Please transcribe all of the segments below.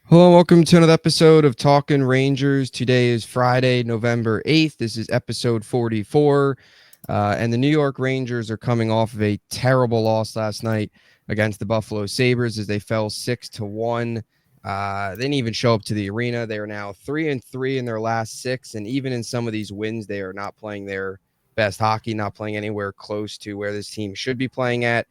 Hello, and welcome to another episode of Talking Rangers. Today is Friday, November 8th. This is episode 44. And the New York Rangers are coming off of a terrible loss last night against the Buffalo Sabres as they fell 6-1. They didn't even show up to the arena. They are now 3-3 in their last six. And even in some of these wins, they are not playing their best hockey, not playing anywhere close to where this team should be playing at.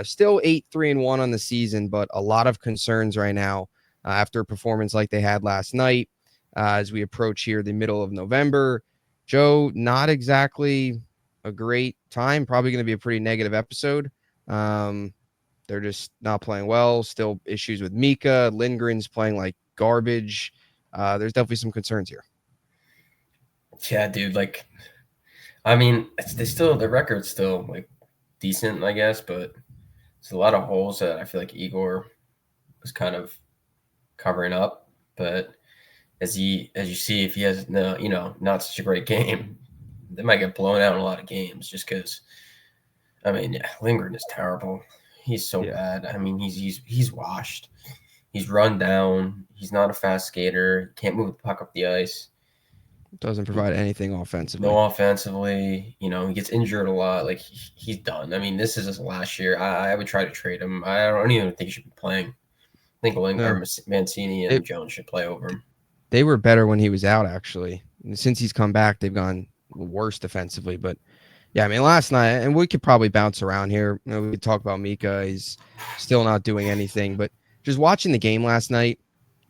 Still 8-3-1 on the season, but a lot of concerns right now after a performance like they had last night. As we approach here the middle of November, Joe, not exactly a great time. Probably going to be a pretty negative episode. They're just not playing well. Still issues with Mika. Lindgren's playing like garbage. There's definitely some concerns here. Yeah, dude. Their record's still like decent, I guess, but it's a lot of holes that I feel like Igor was kind of covering up. But as you see, if he has not such a great game, they might get blown out in a lot of games just because. Lindgren is terrible. He's so bad. I mean, he's washed. He's run down. He's not a fast skater. Can't move the puck up the ice. Doesn't provide anything offensively. No offensively. He gets injured a lot. Like, he's done. I mean, this is his last year. I would try to trade him. I don't even think he should be playing. I think Mancini and Jones should play over him. They were better when he was out, actually. And since he's come back, they've gone worse defensively. But yeah, I mean, last night, and we could probably bounce around here. We could talk about Mika. He's still not doing anything. But just watching the game last night,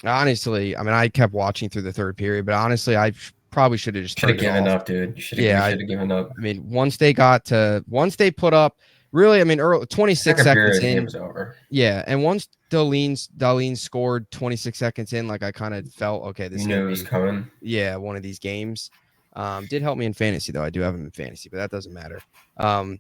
honestly, I mean, I kept watching through the third period. But honestly, I probably should have just given up, dude. You should have given up. I mean, once they put up, really, I mean, 26 seconds in, it was over. Yeah, and once Darlene scored 26 seconds in, like I kind of felt, okay, this was coming. Yeah, one of these games. Did help me in fantasy though. I do have him in fantasy, but that doesn't matter. But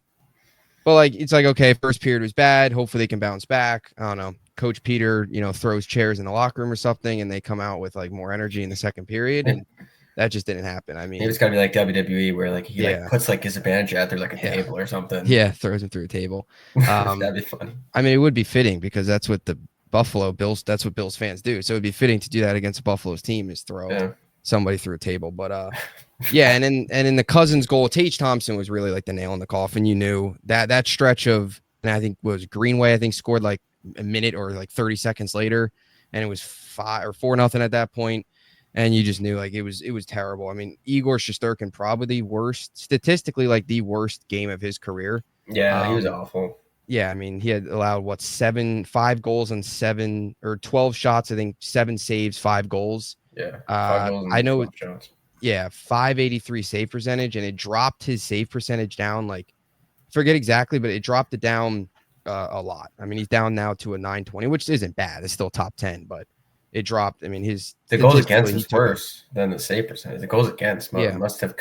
like it's like, okay, first period was bad. Hopefully they can bounce back. I don't know. Coach Peter, throws chairs in the locker room or something, and they come out with like more energy in the second period, and that just didn't happen. I mean, it was gotta be like WWE where like he puts like his advantage out there like a table or something. Yeah, throws him through a table. That'd be funny. I mean, it would be fitting because that's what the Buffalo Bills. That's what Bills fans do. So it'd be fitting to do that against Buffalo's team is throw somebody through a table. But yeah, and in the Cousins goal, Tage Thompson was really like the nail in the coffin. You knew that stretch of, and I think was Greenway. I think scored like a minute or like 30 seconds later, and it was 4-0 at that point. And you just knew like it was terrible. I mean, Igor Shesterkin probably the worst, statistically, like the worst game of his career. Yeah, he was awful. Yeah, I mean, he had allowed 5 goals on 7 or 12 shots. I think 7 saves, 5 goals. Yeah, 5 goals and I know. 12 shots. Yeah, 583 save percentage, and it dropped his save percentage down. Like, forget exactly, but it dropped it down a lot. I mean, he's down now to a 920, which isn't bad. It's still top 10, but it dropped. I mean, the goals against is worse than the save percentage. The goals against must have.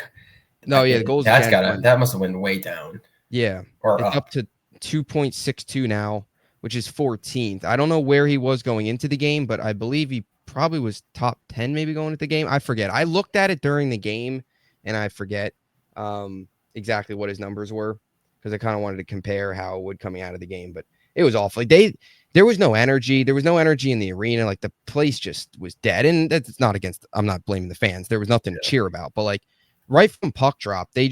No, the goals against that must have went way down. Yeah, or it's up to 2.62 now, which is 14th. I don't know where he was going into the game, but I believe he probably was top 10 maybe going into the game. I forget. I looked at it during the game, and I forget exactly what his numbers were because I kind of wanted to compare how it would coming out of the game, but it was awful. Like there was no energy. There was no energy in the arena. Like the place just was dead. And that's not I'm not blaming the fans. There was nothing to cheer about. But like right from puck drop, they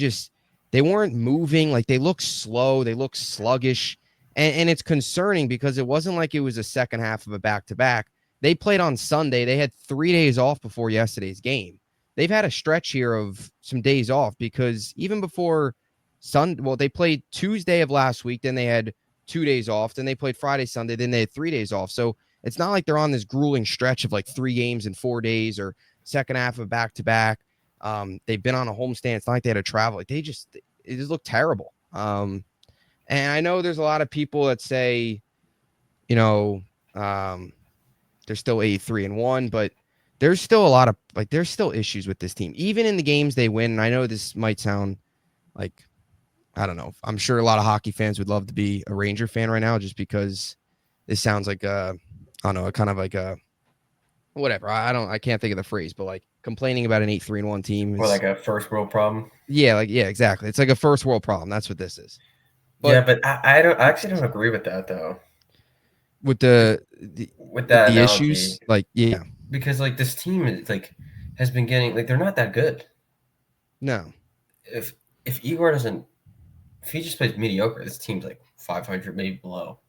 weren't moving. Like they looked slow. They looked sluggish. And it's concerning because it wasn't like it was a second half of a back-to-back. They played on Sunday. They had 3 days off before yesterday's game. They've had a stretch here of some days off because even before they played Tuesday of last week. Then they had 2 days off. Then they played Friday, Sunday. Then they had 3 days off. So it's not like they're on this grueling stretch of like 3 games in 4 days or second half of back-to-back. They've been on a homestand. It's not like they had to travel. Like it just looked terrible. And I know there's a lot of people that say, they're still 8-3-1, but there's still a lot of there's still issues with this team, even in the games they win. And I know this might sound like, I don't know. I'm sure a lot of hockey fans would love to be a Ranger fan right now just because this sounds like I don't know, kind of like a whatever. I can't think of the phrase, but like complaining about an 8-3-1 team is, or like a first world problem. Yeah, exactly. It's like a first world problem. That's what this is. But I actually don't agree with that though. with with, the with with that the analogy, issues. Like, yeah, because like this team is like has been getting like they're not that good. no, If if Igor doesn't, if he just plays mediocre, this team's like 500, maybe below.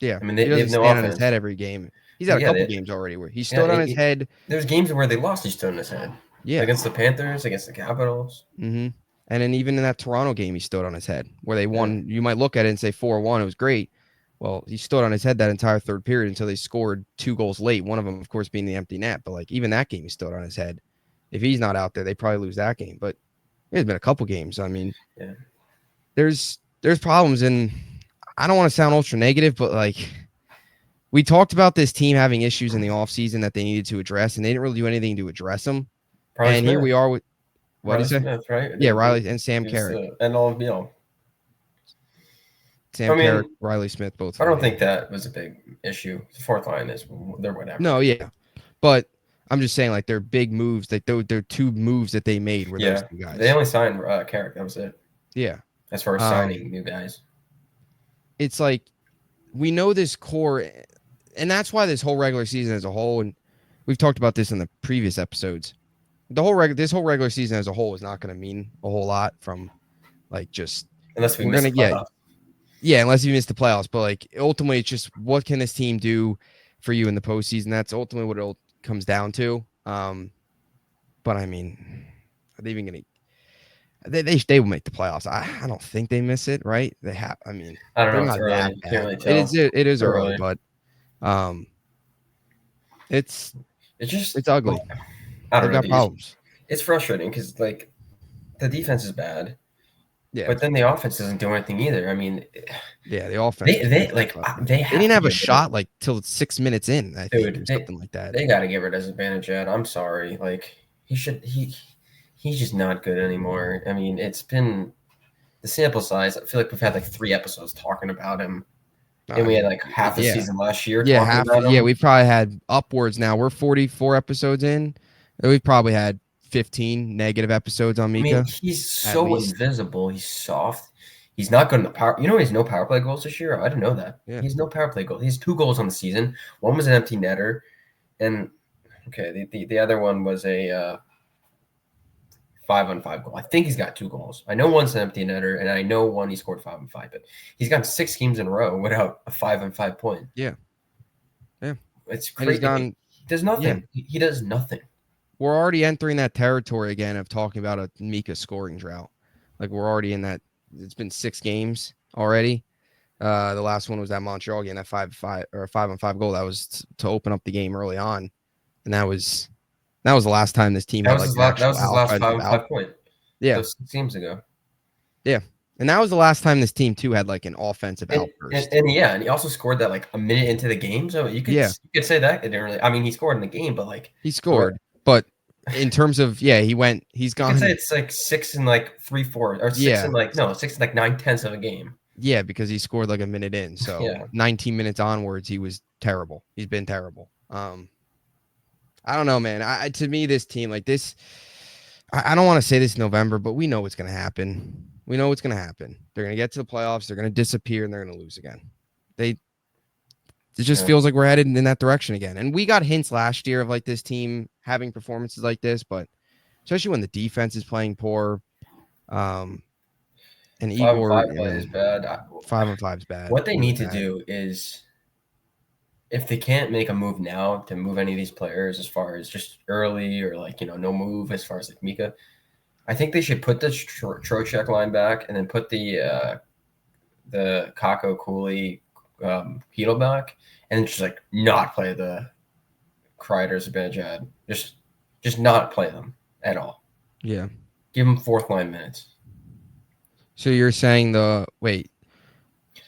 yeah, I mean, he they doesn't have no stand on his head offense. every game. He's Well, had a yeah, couple games already where he yeah. stood on his head. There's games where they lost. He stood on his head Yeah, against the Panthers, against the Capitals. and then even in that Toronto game, he stood on his head where they Yeah, won. You might look at it and say 4-1. It was great. Well, he stood on his head that entire third period until they scored 2 goals late. One of them, of course, being the empty net. But like even that game, he stood on his head. If he's not out there, they probably lose that game. But there's been a couple games. I mean, yeah. there's problems, and I don't want to sound ultra negative, but like we talked about this team having issues in the offseason that they needed to address, and they didn't really do anything to address them. Riley And here Smith, we are with what do you Riley say? Smith, right? Yeah, Riley and Sam He was Carrick. the end all be all. I Sam Carrick, mean, Riley Smith, both I of them. don't think that was a big issue. The fourth line is they're whatever. No, yeah. But I'm just saying, like, they're big moves. Like, they're 2 moves that they made were those Yeah, 2 they guys. only signed Carrick. That was it. Yeah. As far as Um, signing new guys. it's like we know this core, and that's why this whole regular season as a whole, and we've talked about this in the previous episodes. This whole regular season as a whole is not going to mean a whole lot from like just Unless we we're miss gonna the playoffs. yeah, unless you miss the playoffs. But like ultimately, it's just what can this team do for you in the postseason? That's ultimately what it all comes down to. But I mean, are they even gonna? They will make the playoffs. I don't think they miss it. Right? They have. I mean, I don't they're know. It's not early. that You can't bad. really It is. tell. It is It's early, early. but um, it's It's just it's ugly. I They've don't know, got dude. problems. It's frustrating because like the defense is bad, Yeah, but then the offense doesn't do anything either. I mean, yeah. The offense they was they pretty like lackluster. they They have didn't to have a get rid of shot like till 6 minutes in. I think or dude. something like that. They got to get rid of Zibanejad. I'm sorry. Like he's just not good anymore. I mean, it's been the sample size. I feel like we've had like 3 episodes talking about him, and we had like half the Yeah. season last year Yeah, talking half. about Yeah, him. we've probably had upwards now. We're 44 episodes in. We've probably had 15 negative episodes on I mean, Mika, he's at so least. invisible. He's soft. He's not good in the power. You know, he has no power play goals this year. I didn't know that. Yeah. He has no power play goals. He has 2 goals on the season. One was an empty netter, and okay, the other one was a 5-on-5 goal. I think he's got 2 goals. I know one's an empty netter, and I know one he scored 5-on-5. But he's got 6 games in a row without a 5-on-5 point. Yeah. Yeah. It's And he's crazy. gone. He does Yeah. nothing. He does nothing. We're already entering that territory again of talking about a Mika scoring drought. Like we're already in that. It's been 6 games already. The last one was that Montreal game, that 5-5 or 5-on-5 goal. That was to open up the game early on, and that was the last time this team That had was like his an last. That actual was his last offensive 5-on-5 output. point. That Yeah, was 6 games ago. yeah, and that was the last time this team too had like an offensive And, outburst. yeah, and he also scored that like a minute into the game. So Yeah, you could say that it didn't really. I mean, he scored in the game, but like he the scored, but in terms of he's you could say gone. it's like 6 and like 3/4 or 6 Yeah, and like no 6 and like 9/10 of a game. yeah, because he scored like a minute in. So Yeah, 19 minutes onwards, he was terrible. He's been terrible. I don't know, man. To me, this team like this, I don't want to say this in November, but we know what's going to happen. We know what's going to happen. They're going to get to the playoffs. They're going to disappear, and they're going to lose again. It just yeah. feels like we're headed in that direction again. And we got hints last year of like this team having performances like this, but especially when the defense is playing poor. And Five and Igor, five I play is mean, bad. 5-on-5 is bad, What they really need to bad. do is if they can't make a move now to move any of these players as far as just early or like no move as far as like Mika, I think they should put the Trocheck line back and then put the Kako Cooley Heedle back and just like not play the Kreiders Benjad. Just not play them at all. Yeah. Give them fourth line minutes. So you're saying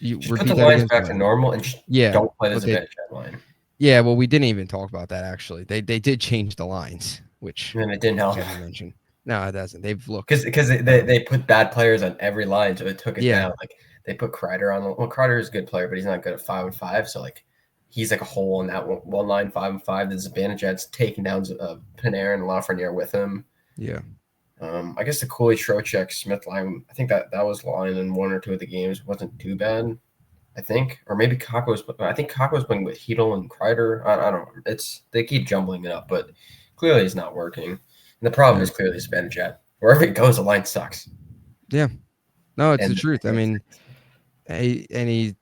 you Just put repeat the that lines again? back to normal and just Yeah. don't play the Okay. Zibanejad line. Yeah. Well, we didn't even talk about that actually. They did change the lines, which And it didn't we help haven't mentioned. No, it doesn't. They've looked because terrible. they put bad players on every line, so it took it Yeah. down. Like they put Kreider on. Well, Kreider is a good player, but he's not good at 5-on-5. So like he's like a hole in that one line 5-on-5. The Zibanejad's taking down Panarin and Lafreniere with him. Yeah. I guess the Cooley Trocheck Smith line. I think that was line in 1 or 2 of the games. It wasn't too bad. I think, or maybe Kakko's. I think Kakko's playing with Hedel and Kreider. I don't know. They keep jumbling it up, but clearly it's not working. And the problem Yeah. is clearly Zibanejad. Wherever it goes, the line sucks. Yeah. No, it's the And truth. I mean, he's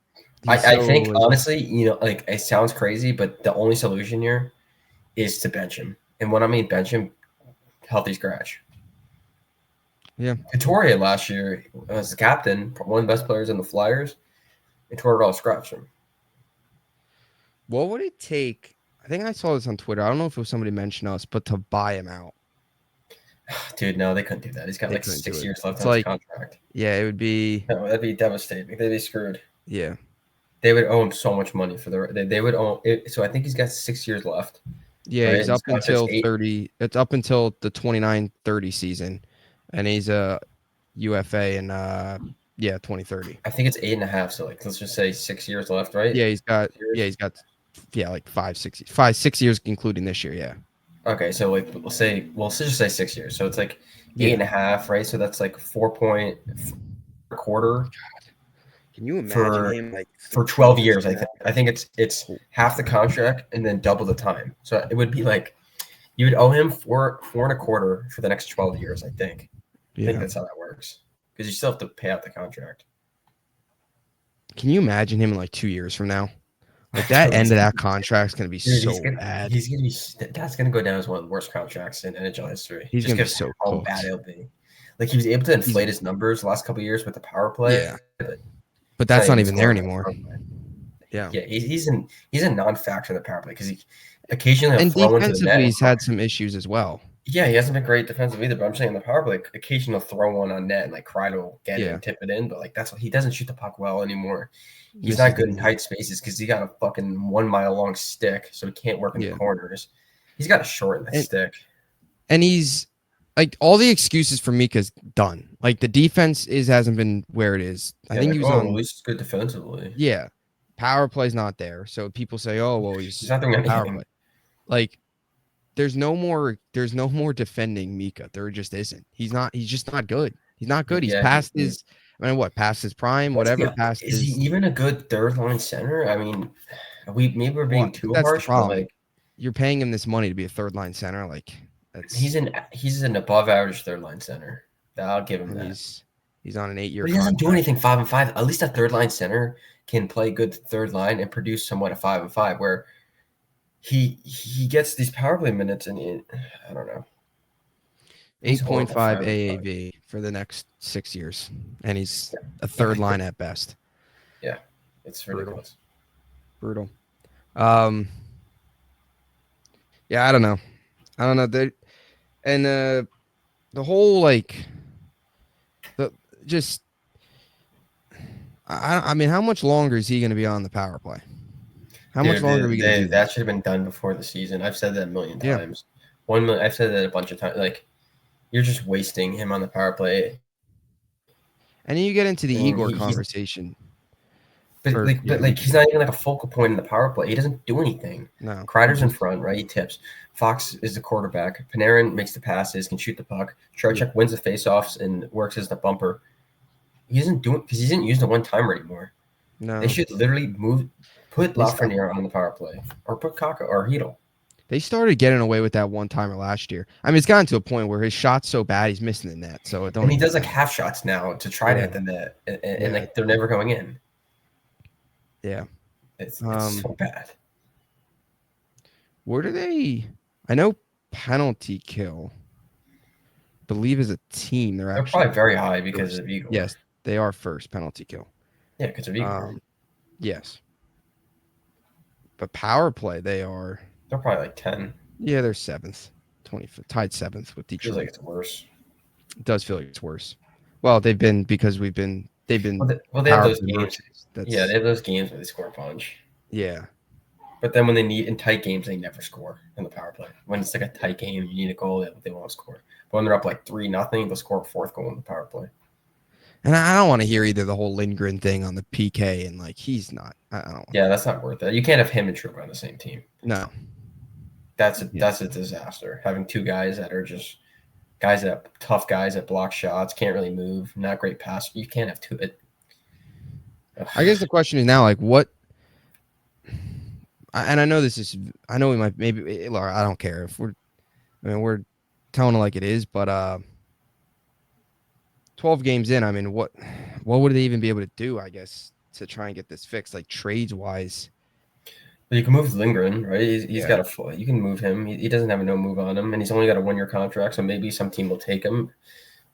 I so think like, honestly, like it sounds crazy, but the only solution here is to bench him. And when I mean bench him, healthy scratch. yeah. Couturier last year was the captain, one of the best players in the Flyers, and tore it all scratch him. What would it take? I think I saw this on Twitter. I don't know if it was somebody mentioned us, but to buy him out, Dude, no, they couldn't do that. He's got they like couldn't do 6 it. years left It's on his like, contract. yeah, it would be, No, that'd be devastating. They'd be screwed. yeah, They would owe him so much money for they would own it. So I think he's got 6 years left, yeah. right? He's And his up contract's until eight. 30. It's up until the 29-30 season, and he's a UFA in yeah 2030. I think it's 8.5. So like, let's just say 6 years left, right? Yeah, he's got 6 years. yeah like 5 6 years including this year. Yeah, Okay, so like we'll just say 6 years. So it's like eight yeah. and a half, right? So that's like 4 point a quarter Can you imagine for him like for 2 12 years years. from I now? think. I think it's Holy half the crap. contract and then double the time. So it would be like you would owe him four and a quarter for the next 12 years. I think Yeah. that's how that works because you still have to pay out the contract. Can you imagine him in like 2 years from now? Like that Dude, end of that contract's gonna be dude, so bad. he's gonna be that's gonna go down as one of the worst contracts in NHL history. He's Just gonna be because so how bad cooked. it'll be. Like he was able to He's inflate his numbers the last couple of years with the power yeah, play, but but he's not that's not even even there scoring on the anymore. power play. Yeah. Yeah, he's a non-factor in the power play because he occasionally he'll And throw into the net defensively, and he's had some issues as well. yeah, he hasn't been great defensive either. But I'm saying the power play, occasionally he'll throw one on net and like Kreider will get it Yeah. and tip it in. But like that's what he doesn't shoot the puck well anymore. He's Misses not the good in net. tight spaces because he got a fucking 1 mile long stick, so he can't work in the Yeah. corners. He's got to shorten that And stick. and he's like all the excuses for Mika's done. Like the defense hasn't been where it is. I Yeah, think like he was oh, at on least it's good defensively. yeah. Power play's not there. So people say, "Oh, well, He's he's not doing power play." anything. Like there's no more defending Mika. There just isn't. He's just not good. He's not good. He's Yeah, past his I mean what, past his prime, whatever, past is he his even a good third line center? I mean, we're well, being too that's the harsh, but problem. like You're paying him this money to be a third line center. Like that's he's an above average third line center. I'll give him and that. he's on an 8 year But he doesn't do contract. anything 5-5. At least a third line center can play good third line and produce somewhat a 5-5. Where he gets these power play minutes and I don't know. He's horrible 8.5 5-5. AAV for the next 6 years. And he's Yeah. a third line at best. Yeah, it's Brutal. ridiculous. Brutal. Um yeah, I don't know. I don't know. And the whole like the just I mean, how much longer is he going to be on the power play? How much Dude, longer are we going to do that this? should have been done before the season. I've said that a million Yeah, times. 1 million. I've said that a bunch of times. Like you're just wasting him on the power play. and then you get into the I mean, Igor he's conversation but for like he's not even like a focal point in the power play. He doesn't do anything. no, he Kreider's in just front, right? He tips. Fox is the quarterback. Panarin makes the passes, can shoot the puck. Trocheck wins the faceoffs and works as the bumper. He isn't doing because he isn't used a one timer anymore. They no. should literally put They stopped. Lafreniere on the power play or put Kaka or Hedel. They started getting away with that one timer last year. I mean, it's gotten to a point where his shot's so bad he's missing the net. So it don't And he even does like matter. half shots now to try to Yeah, hit the net, and yeah, like they're never going in. yeah. It's Um, so bad. where do they? I know penalty kill. Believe as a team, they're They're actually probably very high because first. of Igor. Yes, they are first penalty kill. Yeah, because of Igor. Yes, but power play they are. They're probably like 10. Yeah, they're seventh, 20th, tied seventh with Feels like Detroit. it's worse. It does feel like it's worse. Well, they've been because they've been Well, they have power those play games. merchants. Yeah, they That's have those games where they score a bunch. yeah, But then when they need in tight games, they never score in the power play. When it's like a tight game, you need a goal, they won't score. But when they're up like 3-0, they'll score a fourth goal in the power play. and I don't want to hear either the whole Lindgren thing on the PK and like he's not. I don't. Yeah, that's not worth it. You can't have him and Trouba on the same team. No. That's Yeah. a disaster. Having two guys that are just tough guys that block shots, can't really move, not great pass. You can't have two. I guess the question is now, like, what? And I know this is. I know we might maybe. Laura, I don't care if we're. I mean, we're telling it like it is, but 12 games in. I mean, what would they even be able to do? I guess to try and get this fixed, like trades wise. But you can move Lindgren, right? He's Yeah. got a. You can move him. He doesn't have a no move on him, and he's only got a 1 year contract. So maybe some team will take him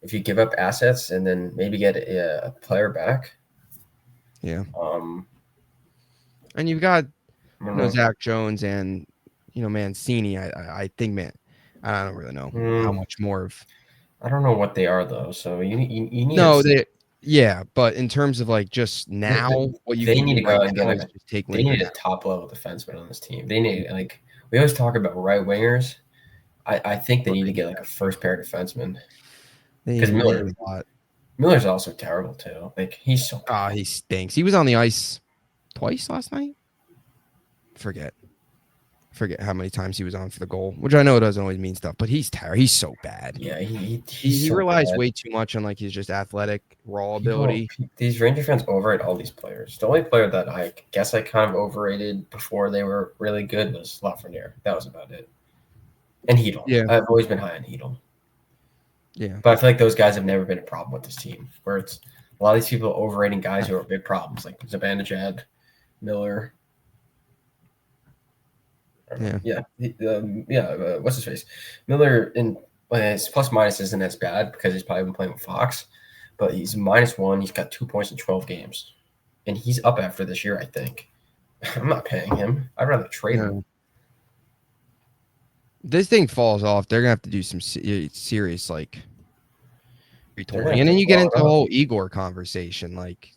if you give up assets and then maybe get a player back. Yeah. Um, And you've got I don't know. Zach Jones and Mancini. I think I don't really know how Hmm, much more of. I don't know what they are though. So you need No, to they. Yeah, but in terms of like just they, now, what you they can need do to right go and get now like is just take they need Lindgren a out. top level defenseman on this team. They need like we always talk about right wingers. I think they need to get like a first pair defenseman because They need a lot. Miller's also terrible too. Like he's so Ah, bad. he stinks. He was on the ice twice last night. Forget. Forget how many times he was on for the goal, which I know doesn't always mean stuff, but he's terrible. He's so bad. Yeah, he's He so relies bad. way too much on like his just athletic raw People, ability. these Ranger fans overrate all these players. The only player that I guess I kind of overrated before they were really good was Lafreniere. That was about it. And Hedel. Yeah, I've always been high on Hedel. yeah, But I feel like those guys have never been a problem with this team. Where it's a lot of these people overrating guys who are big problems, like Zibanejad, Miller. yeah. Yeah, what's his face? Miller in his plus minus isn't as bad because he's probably been playing with Fox, but he's -1. He's got 2 points in 12 games, and he's up after this year. I think. I'm not paying him. I'd rather trade him. No. This thing falls off, they're gonna have to do some serious like They're gonna retooling, have and to then you get blow it into the up. whole Igor conversation. Like,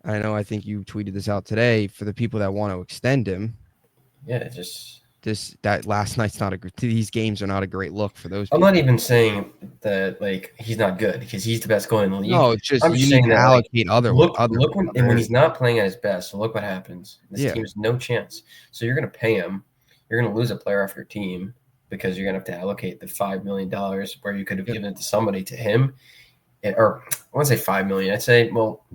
I think you tweeted this out today for the people that want to extend him. Yeah, just. That last night's not a good. These games are not a great look for those I'm not people. even saying that like he's not good because he's the best goalie in the league. No, it's just I'm you just need saying to that like allocate look when other. he's not playing at his best. So look what happens. This Yeah, team has no chance. So you're gonna pay him. You're gonna lose a player off your team because you're gonna have to allocate the $5 million where you could have yep. given it to somebody to him. Or I wouldn't say 5 million. I'd say well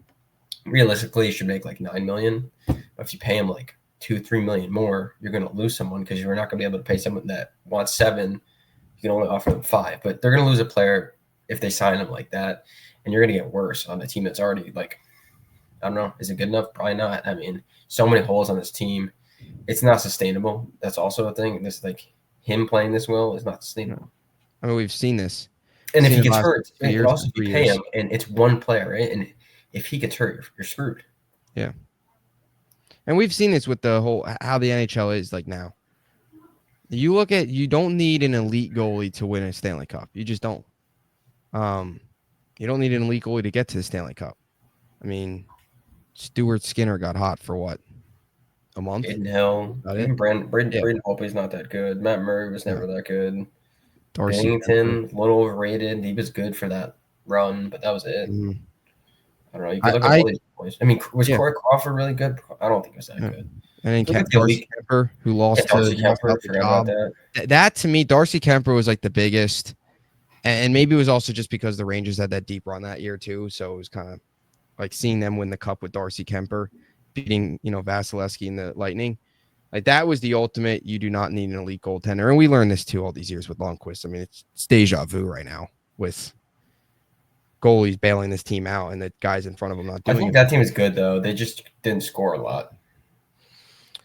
realistically you should make like 9 million. But if you pay him like 2-3 million more, you're gonna lose someone because you're not gonna be able to pay someone that wants 7. You can only offer them 5, but they're going to lose a player if they sign him like that, and you're going to get worse on a team that's already like, I don't know, is it good enough? Probably not. I mean, so many holes on this team, it's not sustainable. That's also a thing. This like him playing this well is not sustainable. I mean, we've seen this. And if Seen he it gets last hurt, 2 years, also if you 3 pay years. him and it's one player, right? And if he gets hurt, you're screwed. Yeah, and we've seen this with the whole how the NHL is like now. You don't need an elite goalie to win a Stanley Cup. You just don't. Um, you don't need an elite goalie to get to the Stanley Cup. I mean, Stuart Skinner got hot for what, a month? Aiden Hill, Got it. even Yeah. Braden Holtby's not that good. Matt Murray was Yeah. never that good. Darcy Kemper. Bennington, a little overrated. He was good for that run, but that was it. Mhm. I don't know. You could I, look at I all these boys. I mean, was yeah. Corey Crawford really good? I don't think he was that Yeah. good. And then Look at the Darcy elite. Kemper, who Yeah, Darcy lost Kemper. out the Forgot about job. that. That to me, Darcy Kemper was like the biggest, and maybe it was also just because the Rangers had that deep run that year too. So it was kind of like seeing them win the cup with Darcy Kemper, beating Vasilevsky and the Lightning. Like that was the ultimate. You do not need an elite goaltender, and we learned this too all these years with Lundqvist. I mean, it's deja vu right now with goalies bailing this team out and the guys in front of them not I doing think it. that team is good though. They just didn't score a lot.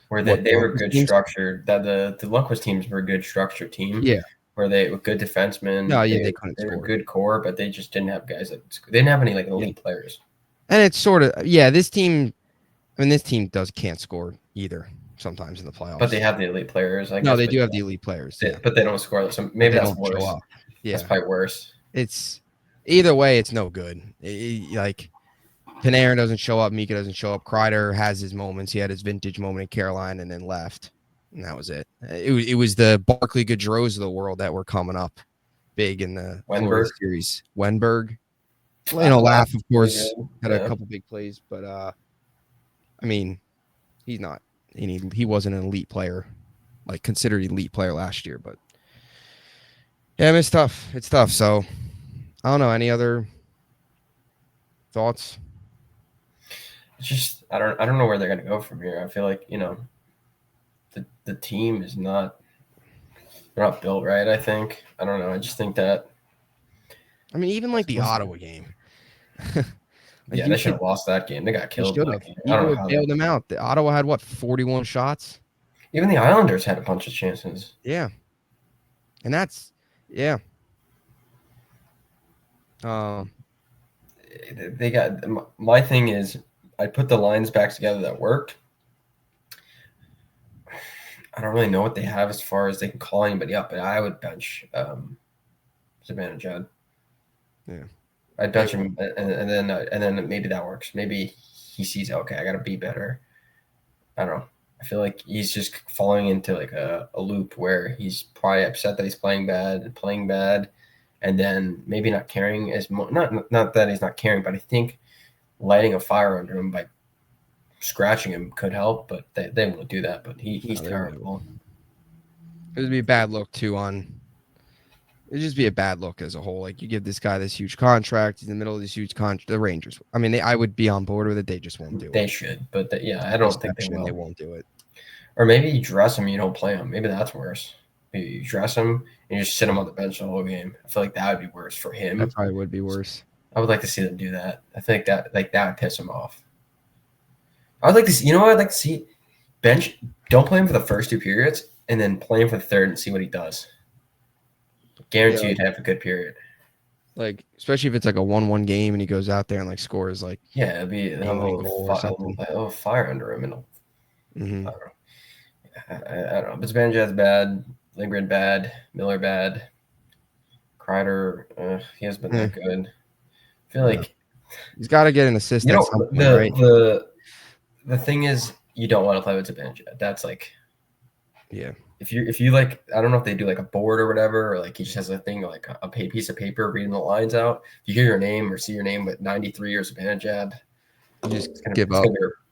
Where What the they were Lundqvist good teams? structured. That the Lundqvist teams were a good structured team. Yeah. Where they were good defensemen. No, yeah, they couldn't They were score. good core, but they just didn't have guys that they didn't have any like Yeah. elite players. And it's sort of this team. I mean, this team can't score either sometimes in the playoffs. But they have the elite players, I No, guess. they But do have the elite players. Yeah, but they don't score. So but maybe they that's don't show worse. up. That's Yeah, probably worse. it's either way. It's no good. Like Panarin doesn't show up. Mika doesn't show up. Kreider has his moments. He had his vintage moment in Carolina and then left, and that was it. It was the Barkley Gaudreaus of the world that were coming up big in the Florida Wenberg, series. Wenberg, Laugh, Laugh of really course good. had a Yeah. couple big plays, but I mean, he's not. He wasn't an elite player, like considered elite player last year. But yeah, I mean, it's tough. It's tough. So I don't know. Any other thoughts? it's just I don't know where they're gonna go from here. I feel like the team is not they're not built right. I think I don't know. I just think that I mean, even like the Ottawa game. Like yeah, you they should have could, lost that game. They got they killed in should that have. game. I don't Eagle know would how bail they. them out. The Ottawa had what, 41 shots? Even the Islanders had a bunch of chances. Yeah, and that's yeah. Um, They got my thing is I put the lines back together that worked. I don't really know what they have as far as they can call anybody up, but I would bench Savannah Judd. yeah. I'd They bench him, and then maybe that works. Maybe he sees okay, I got to be better. I don't know. I feel like he's just falling into like a loop where he's probably upset that he's playing bad, and then maybe not caring as much. Not that he's not caring, but I think lighting a fire under him by scratching him could help. But they won't do that. But he's they won't. terrible. It would be a bad look too on. It'd just be a bad look as a whole. Like you give this guy this huge contract, he's in the middle of this huge contract. The Rangers. I mean, I would be on board with it. They just won't do They it. should, but yeah, I don't think they Perception, will. They won't do it. Or maybe you dress him, you don't play him. Maybe that's worse. Maybe you dress him and you just sit him on the bench the whole game. I feel like that would be worse for him. That probably would be worse. I would like to see them do that. I think that would piss him off. I would like to see. You know what I'd like to see? Bench. Don't play him for the first two periods, and then play him for the third and see what he does. Guaranteed to have a good period. Like especially if it's like a 1-1 game and he goes out there and like scores like Yeah, it'd be a little fire under him. Mm-hmm. I don't know. I don't know. But Zibanejad's bad. Lindgren bad. Miller bad. Kreider, he has been that good. I feel like he's got to get an assist at some point, right? The thing is, you don't want to play with Zibanejad. That's like, yeah. If you like, I don't know if they do like a board or whatever, or like he just has a thing like a piece of paper reading the lines out. If you hear your name or see your name with 93 or Zibanejad, you just give up.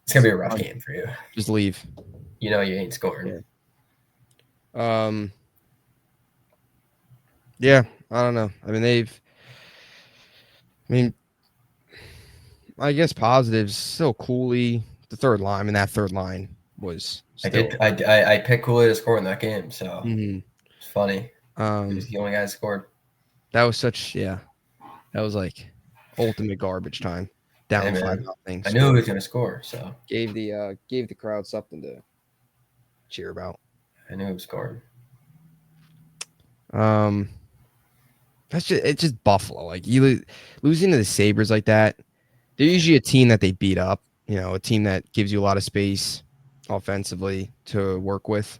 It's gonna be a rough game for you. Just leave. You know you ain't scoring. Yeah, I don't know. I mean, I guess positives still Cooley, the third line. I mean, that third line was still. I picked Cooley to score in that game, so it's funny. He was the only guy that scored. That was that was like ultimate garbage time. Down 5-0. I knew he was gonna score, so gave the crowd something to cheer about. I knew he was scoring. It's just Buffalo. Like you losing to the Sabres like that. They're usually a team that they beat up. You know, a team that gives you a lot of space offensively to work with,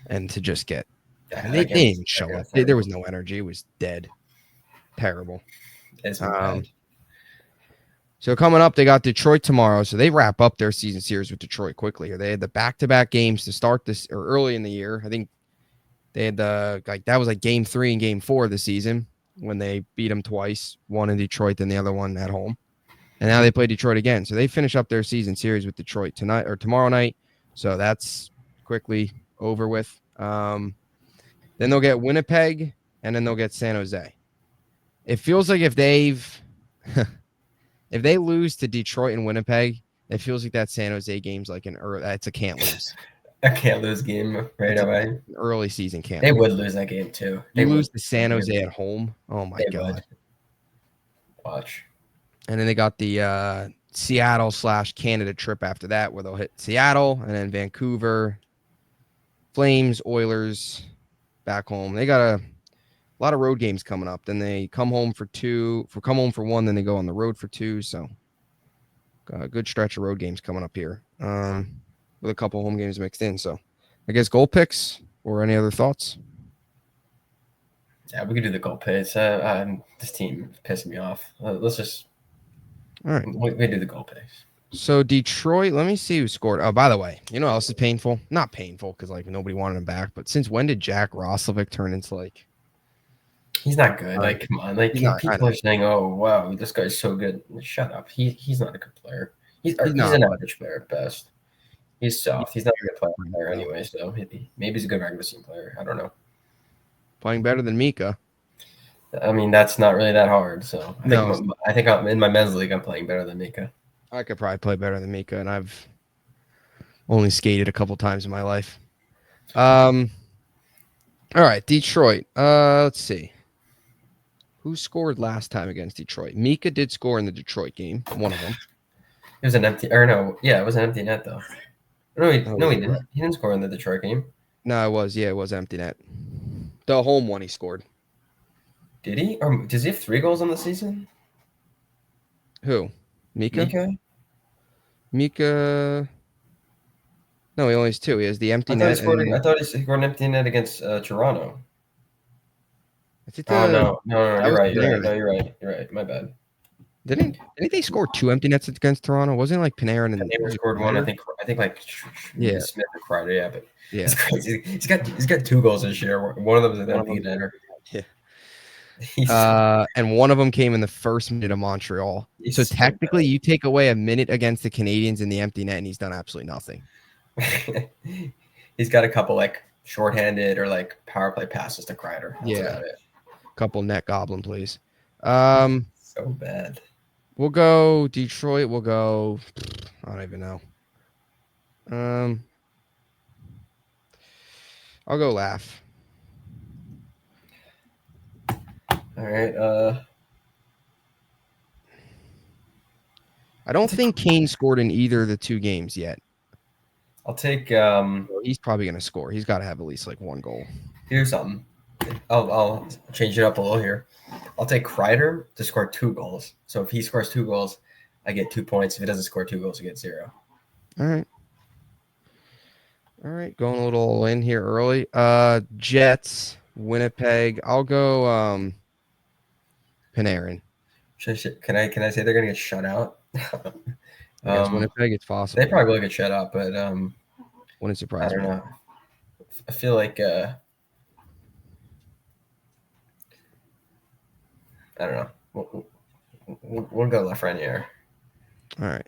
and to just get. And they didn't show up. There was no energy. It was dead. Terrible. It's bad. So coming up, they got Detroit tomorrow. So they wrap up their season series with Detroit quickly. They had the back-to-back games to start this or early in the year. I think they had that was like game 3 and game 4 of the season when they beat them twice, one in Detroit and the other one at home. And now they play Detroit again. So they finish up their season series with Detroit tonight or tomorrow night. So that's quickly over with. Then they'll get Winnipeg and then they'll get San Jose. It feels like if they lose to Detroit and Winnipeg, it feels like that San Jose game's like it's a can't lose. A can't lose game right away. Early season can't. They would lose that game too. They lose to San Jose at home. Oh my god! Watch. And then they got the Seattle/Canada trip after that, where they'll hit Seattle and then Vancouver, Flames, Oilers, back home. They got a lot of road games coming up. Then they come home for 1, then they go on the road for 2. So got a good stretch of road games coming up here. With a couple home games mixed in. So I guess goal picks or any other thoughts? Yeah, we could do the goal picks. This team is pissing me off. Let's just all right. We do the goal picks. So Detroit, let me see who scored. Oh, by the way, you know what else is painful? Not painful because like nobody wanted him back, but since when did Jack Roslovic turn into like he's not good. Like, come on. Like people are saying, oh wow, this guy's so good. Shut up. He's not a good player. He's an average player at best. He's soft. He's not a good player anyway, so maybe he's a good regular season player. I don't know. Playing better than Mika. I mean, that's not really that hard. So I think in my men's league, I'm playing better than Mika. I could probably play better than Mika, and I've only skated a couple times in my life. All right, Detroit. Let's see. Who scored last time against Detroit? Mika did score in the Detroit game, one of them. It was an empty, or no, yeah, it was an empty net though. No, he, Oh, no, yeah, he you're right. didn't. He didn't score in the Detroit game. No, it was empty net. The home one he scored. Did he? Or does he have 3 goals on the season? Who? Mika? Mika? Mika. No, he only has two. He has the empty I thought he net, scored. I and thought he scored an empty net against Toronto. I think Oh no, no, that you're was right. You're right. Panarin. No, you're right. You're right. My bad. Didn't they score two empty nets against Toronto? Wasn't it like Panarin and Panarin was it scored one. Kreider? I think like Yeah, Smith or Kreider. Yeah, but it's yeah. crazy. He's got 2 goals this year. One of them is an One of empty them. netter. Yeah. He's And one of them came in the first minute of Montreal. So he's so technically, you take away a minute against the Canadians in the empty net, and he's done absolutely nothing. bad. He's got a couple like shorthanded or like power play passes to Kreider. That's Yeah, about it. couple net goblin plays. So bad. We'll go Detroit. We'll go. I don't even know. I'll go laugh. All right. I don't think Kane scored in either of the two games yet. I'll take. He's probably going to score. He's got to have at least like one goal. Here's something. I'll change it up a little here. I'll take Kreider to score 2 goals. So if he scores 2 goals, I get 2 points. If he doesn't score 2 goals, I get 0. All right. All right. Going a little in here early. Jets, Winnipeg. I'll go Panarin. Can I say they're gonna get shut out? Against Winnipeg, it's possible. They probably will get shut out, but Wouldn't I surprise don't me. know. I feel like I don't know. We'll go Lafreniere. All right.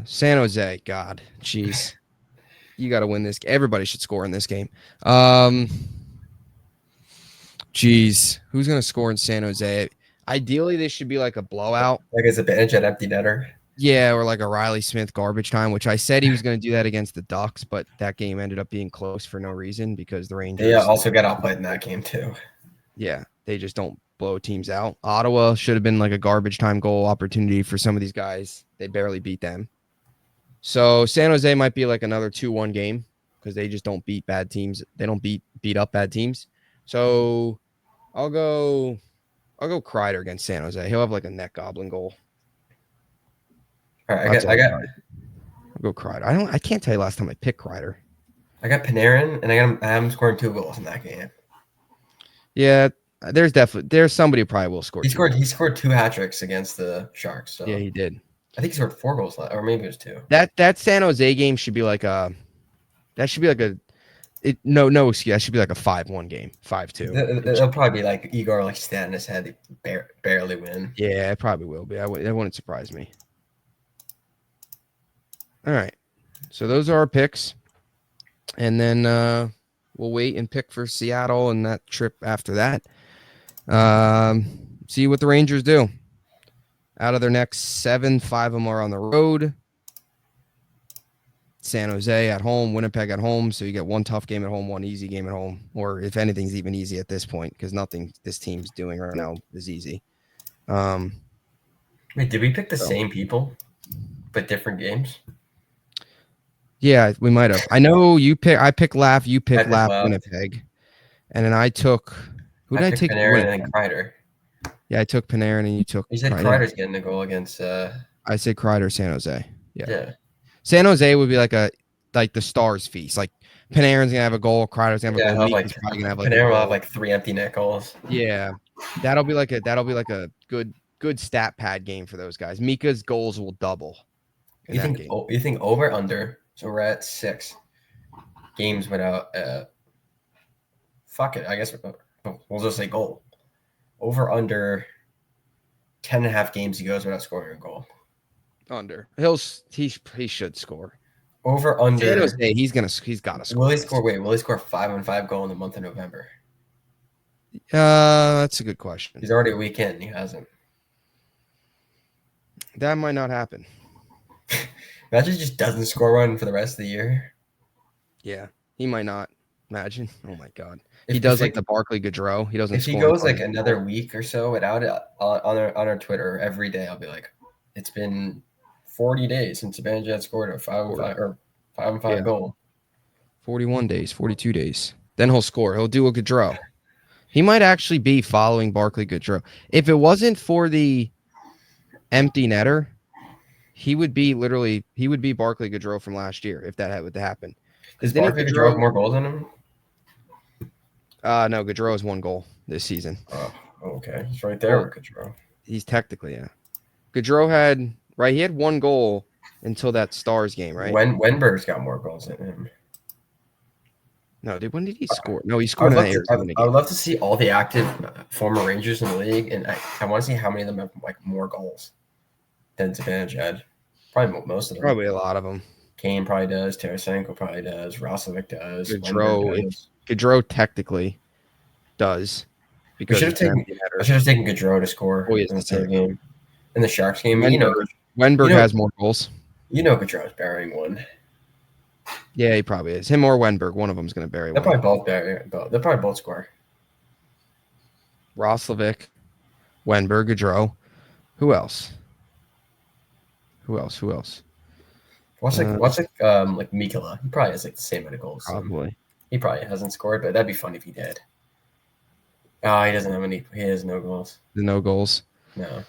San Jose. God, jeez. You got to win this. Everybody should score in this game. Jeez, who's gonna score in San Jose? Ideally, this should be like a blowout. Like his advantage at empty netter. Yeah, or like a Riley Smith garbage time, which I said he was going to do that against the Ducks, but that game ended up being close for no reason because the Rangers. They also got outplayed in that game too. Yeah, they just don't blow teams out. Ottawa should have been like a garbage time goal opportunity for some of these guys. They barely beat them. So San Jose might be like another 2-1 game because they just don't beat bad teams. They don't beat up bad teams. So I'll go Kreider against San Jose. He'll have like a net goblin goal. All right, I'll go Kreider. I can't tell you last time I picked Kreider. I got Panarin, and I have him scoring 2 goals in that game. Yeah, there's somebody who probably will score. He scored 2 hat tricks against the Sharks. So Yeah, he did. I think he scored 4 goals, or maybe it was 2. That San Jose game should be like a. That should be like a. No excuse. That should be like a 5-1 game, 5-2. It'll probably be like Igor like standing his head, barely win. Yeah, it probably will be. That wouldn't surprise me. All right, so those are our picks, and then we'll wait and pick for Seattle and that trip after that. See what the Rangers do. Out of their next 7, 5 of them are on the road. San Jose at home, Winnipeg at home. So you get one tough game at home, one easy game at home, or if anything's even easy at this point, because nothing this team's doing right now is easy. Wait, did we pick the same people, but different games? Yeah, we might have. I know I picked Laugh, you picked Laugh, Laugh. Winnipeg, and then I took. Who did I take? Panarin and then Kreider. Yeah, I took Panarin and you took. You said Kreider's getting a goal against. I said Kreider, San Jose. Yeah. San Jose would be like the Stars feast. Like Panarin's gonna have a goal, Kreider's gonna have a goal. Like, probably gonna have Panarin will have like 3 empty net goals. Yeah, that'll be like a good stat pad game for those guys. Mika's goals will double. You think over under? So we're at 6 games without. Fuck it. I guess we'll just say goal. Over under 10.5 games he goes without scoring a goal. Under. He should score. Over under. He's got to score. Will he score? Wait, will he score 5-on-5 goal in the month of November? That's a good question. He's already a week in. He hasn't. That might not happen. Imagine just doesn't score one for the rest of the year. Yeah, he might not. Imagine. Oh my God. He If does if like it the Barkley Gaudreau. He doesn't if he score goes until like the another week or so without it on our Twitter every day, I'll be like, it's been 40 days since Zibanejad scored a 5-5 or 5-5 yeah, goal. 41 days, 42 days. Then he'll score. He'll do a Gaudreau. He might actually be following Barkley Gaudreau. If it wasn't for the empty netter, he would be Barkley Gaudreau from last year if that had to happen. Does Because didn't Barkley Gaudreau have Gaudreau? more goals than him? No, Gaudreau has 1 goal this season. Oh, okay. He's right there Well, with Gaudreau. he's technically, yeah. Gaudreau had he had 1 goal until that Stars game, right? Wenberg's got more goals than him. No, dude, when did he score? No, he I would scored in love that to. Arizona I would game. love to see all the active former Rangers in the league, and I want to see how many of them have like more goals than Zibanejad. Probably most of them. Probably a lot of them. Kane probably does. Tarasenko probably does. Roslovic does. Wenberg Gaudreau, does. Gaudreau technically does We because should have it's an taken. empty I netter. should have taken Gaudreau to score Oh, he has in the the third same. game. In the Sharks game, Wenberg has more goals. Gaudreau's burying one. Yeah, he probably is. Him or Wenberg, one of them's going to bury They'll one. probably both bury. They'll probably both score. Roslovic, Wenberg, Gaudreau. Who else? Who else? Watch like Mika. He probably has like the same amount of goals. Probably. He probably hasn't scored, but that'd be fun if he did. Oh, he doesn't have any. He has no goals. The no goals. No.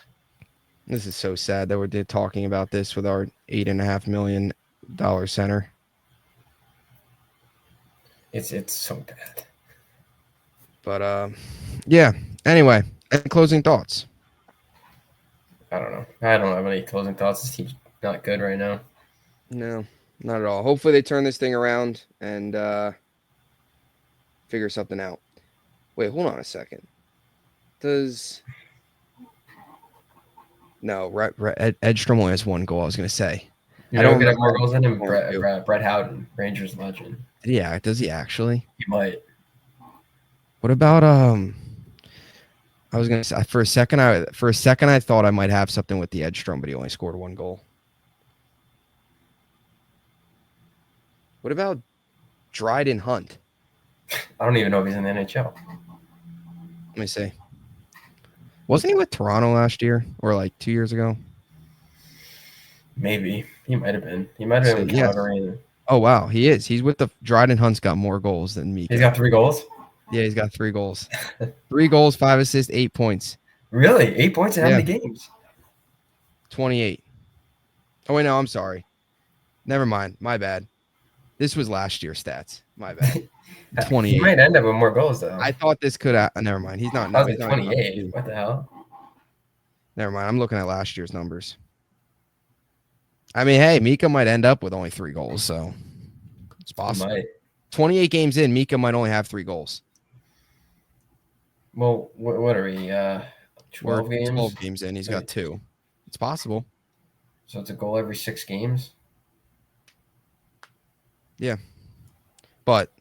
This is so sad that we're talking about this with our $8.5 million center. It's so bad. But yeah. Anyway, any closing thoughts? I don't know. I don't have any closing thoughts. This team's not good right now. No, not at all. Hopefully they turn this thing around and figure something out. Wait, hold on a second. Edstrom only has 1 goal. I was gonna say. I don't have more goals than him. Brett Howden, Rangers legend. Yeah, does he actually? He might. What about I was gonna say for a second I thought I might have something with the Edstrom, but he only scored 1 goal. What about Dryden Hunt? I don't even know if he's in the NHL. Let me see. Wasn't he with Toronto last year or like 2 years ago? Maybe he might have been. He might have been with Calgary. Yes. Oh wow, he is. He's with the Dryden Hunt's got more goals than Mika. He's got 3 goals. Yeah, he's got 3 goals. 3 goals, 5 assists, 8 points. Really? 8 points in how many games? 28. Oh wait, no, I'm sorry. Never mind. My bad. This was last year's stats. My bad. 28. He might end up with more goals though. I thought this could. Never mind. He's not. No, he's not 28. What the hell? Never mind. I'm looking at last year's numbers. I mean, hey, Mika might end up with only 3 goals, so it's possible. 28 games in, Mika might only have 3 goals. Well, what are we? 12 games. 12 games in, he's got 2. It's possible. So it's a goal every 6 games. Yeah, but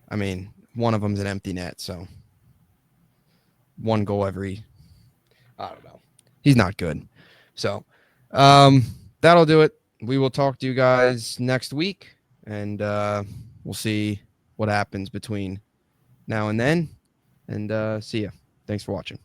I mean, one of them's an empty net, so 1 goal every. I don't know. He's not good. So, that'll do it. We will talk to you guys next week, and we'll see what happens between now and then. And see ya. Thanks for watching.